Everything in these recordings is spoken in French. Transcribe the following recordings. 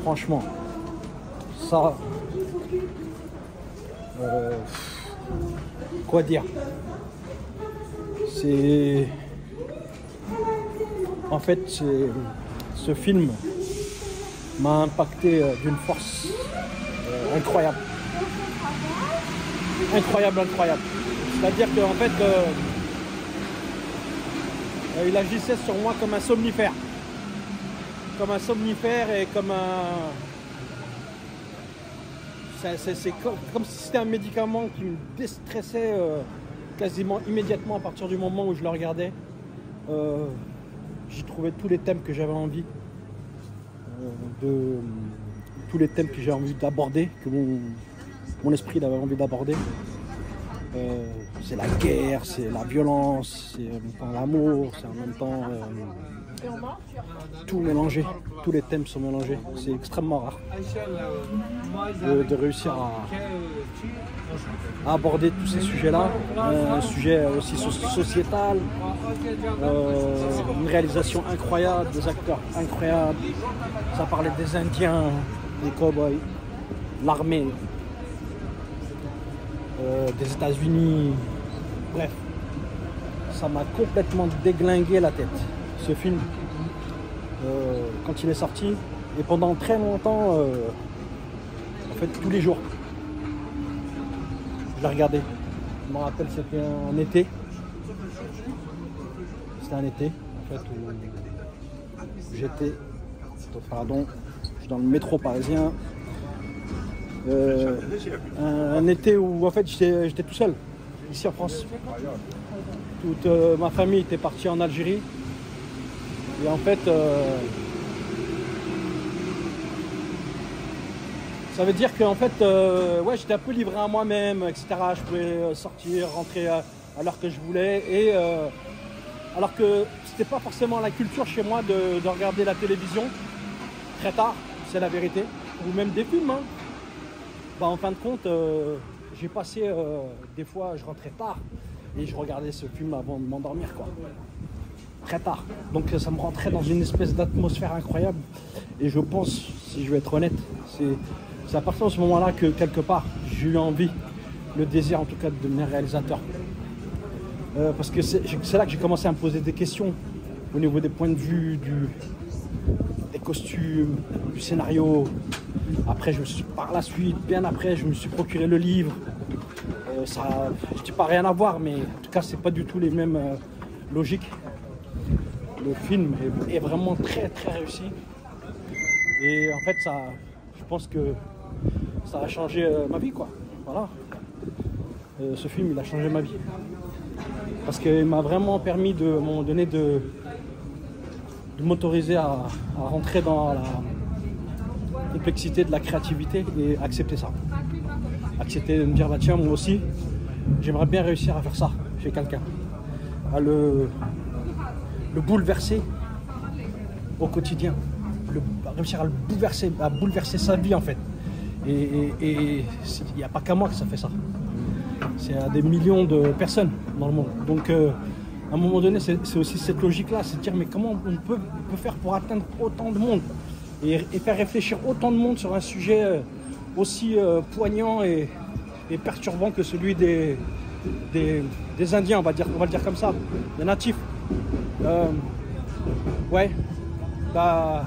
franchement, ça, quoi dire? C'est, en fait, ce film m'a impacté d'une force incroyable. Incroyable. C'est-à-dire qu'en fait, il agissait sur moi comme un somnifère. Comme un somnifère et comme un... C'est comme si c'était un médicament qui me déstressait quasiment immédiatement à partir du moment où je le regardais. J'y trouvais tous les thèmes que j'avais envie tous les thèmes que j'ai envie d'aborder, que mon esprit avait envie d'aborder. C'est la guerre, c'est la violence, c'est en même temps l'amour, c'est en même temps tout mélangé. Tous les thèmes sont mélangés. C'est extrêmement rare de réussir à aborder tous ces sujets-là. Un sujet aussi sociétal, une réalisation incroyable, des acteurs incroyables. Ça parlait des Indiens, des cow-boys, l'armée, des États-Unis. Bref, ça m'a complètement déglingué la tête, ce film, quand il est sorti. Et pendant très longtemps, en fait, tous les jours, je l'ai regardé. Je me rappelle, c'était un été. C'était un été, en fait, où j'étais, pardon, je suis dans le métro parisien. Un été où, en fait, j'étais tout seul, ici en France. Toute ma famille était partie en Algérie. Et en fait, ça veut dire qu'en fait, ouais, j'étais un peu livré à moi-même, etc. Je pouvais sortir, rentrer à l'heure que je voulais. Et alors que c'était pas forcément la culture chez moi de regarder la télévision très tard, c'est la vérité. Ou même des films. Hein. Bah, en fin de compte, j'ai passé des fois, je rentrais tard et je regardais ce film avant de m'endormir, quoi. Très tard. Donc ça me rentrait dans une espèce d'atmosphère incroyable. Et je pense, si je vais être honnête, c'est à partir de ce moment-là que quelque part j'ai eu envie, le désir en tout cas de devenir réalisateur. Parce que c'est là que j'ai commencé à me poser des questions au niveau des points de vue, des costumes, du scénario. Après, par la suite, bien après, je me suis procuré le livre. Ça, je dis pas rien à voir, mais en tout cas, c'est pas du tout les mêmes logiques. Le film est vraiment très très réussi. Et en fait, je pense que ça a changé ma vie, quoi. Voilà. Ce film, il a changé ma vie. Parce qu'il m'a vraiment permis, à un moment donné, de m'autoriser à rentrer dans la complexité de la créativité et accepter ça. Accepter de me dire, bah tiens, moi aussi, j'aimerais bien réussir à faire ça chez quelqu'un. À le bouleverser au quotidien. Réussir à bouleverser sa vie, en fait. Et il n'y a pas qu'à moi que ça fait ça. C'est à des millions de personnes dans le monde. Donc, à un moment donné, c'est aussi cette logique-là, c'est de dire, mais comment on peut faire pour atteindre autant de monde et faire réfléchir autant de monde sur un sujet aussi poignant et perturbant que celui des Indiens, on va le dire comme ça, des natifs. Ouais, bah,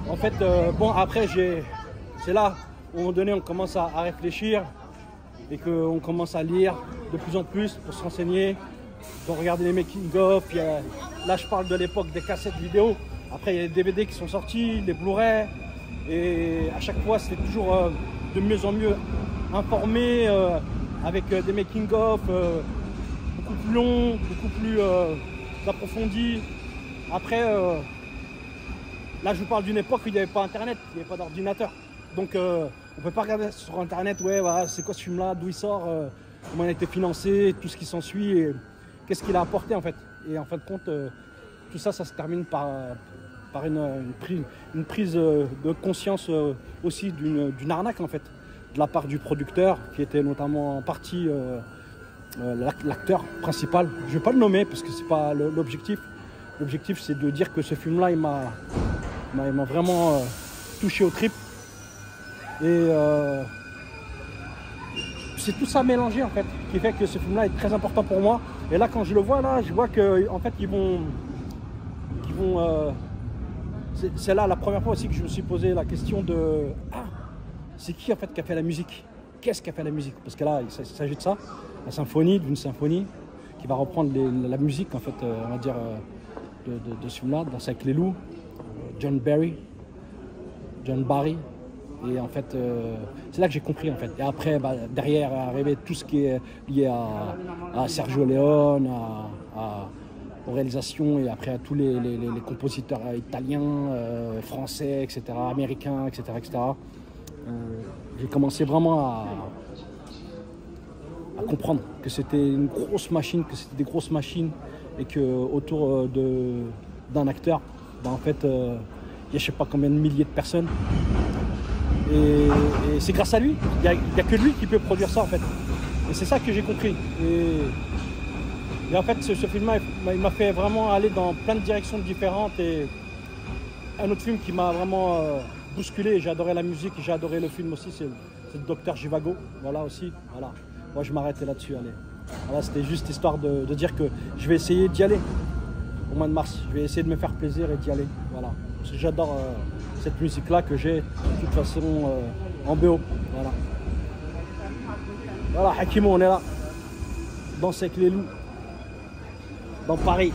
en fait, bon, après, c'est là, où, à un moment donné, on commence à réfléchir et qu'on commence à lire de plus en plus pour se renseigner, pour regarder les making-of. Là, je parle de l'époque des cassettes vidéo. Après, il y a les DVD qui sont sortis, les Blu-ray. Et à chaque fois, c'était toujours de mieux en mieux informé, avec des making-of beaucoup plus longs, beaucoup plus approfondis. Après, là, je vous parle d'une époque où il n'y avait pas Internet, il n'y avait pas d'ordinateur. Donc, on ne peut pas regarder sur Internet, ouais, voilà, c'est quoi ce film-là, d'où il sort, comment il a été financé, tout ce qui s'ensuit, et qu'est-ce qu'il a apporté, en fait. Et en fin de compte, tout ça, ça se termine par une prise de conscience aussi d'une arnaque, en fait, de la part du producteur, qui était notamment en partie l'acteur principal. Je ne vais pas le nommer parce que ce n'est pas l'objectif, L'objectif, c'est de dire que ce film-là, il m'a vraiment touché aux tripes. Et c'est tout ça mélangé en fait, qui fait que ce film-là est très important pour moi. Et là, quand je le vois, là, je vois que en fait, c'est là la première fois aussi que je me suis posé la question de c'est qui en fait qui a fait la musique? Qu'est-ce qui a fait la musique? Parce que là, il s'agit de ça, la symphonie, d'une symphonie qui va reprendre la musique en fait, on va dire de ce film-là, Danser avec les loups, John Barry. Et en fait, c'est là que j'ai compris en fait. Et après, derrière, arrivé tout ce qui est lié à Sergio Leone, aux réalisations et après à tous les compositeurs italiens, français, etc., américains, etc. J'ai commencé vraiment à comprendre que c'était une grosse machine, que c'était des grosses machines et que autour d'un acteur, en fait, il y a je sais pas combien de milliers de personnes. Et c'est grâce à lui, il n'y a que lui qui peut produire ça en fait. Et c'est ça que j'ai compris. Et en fait, ce film-là, il m'a fait vraiment aller dans plein de directions différentes. Et un autre film qui m'a vraiment bousculé, j'ai adoré la musique, j'ai adoré le film aussi, c'est le Docteur Zhivago. Voilà aussi, voilà. Moi, je m'arrêtais là-dessus, allez. Voilà, c'était juste histoire de dire que je vais essayer d'y aller au mois de mars. Je vais essayer de me faire plaisir et d'y aller. Voilà. Parce que j'adore cette musique-là que j'ai de toute façon en BO. Voilà. Voilà, Hakimo, on est là. Danser avec les loups. Dans Paris.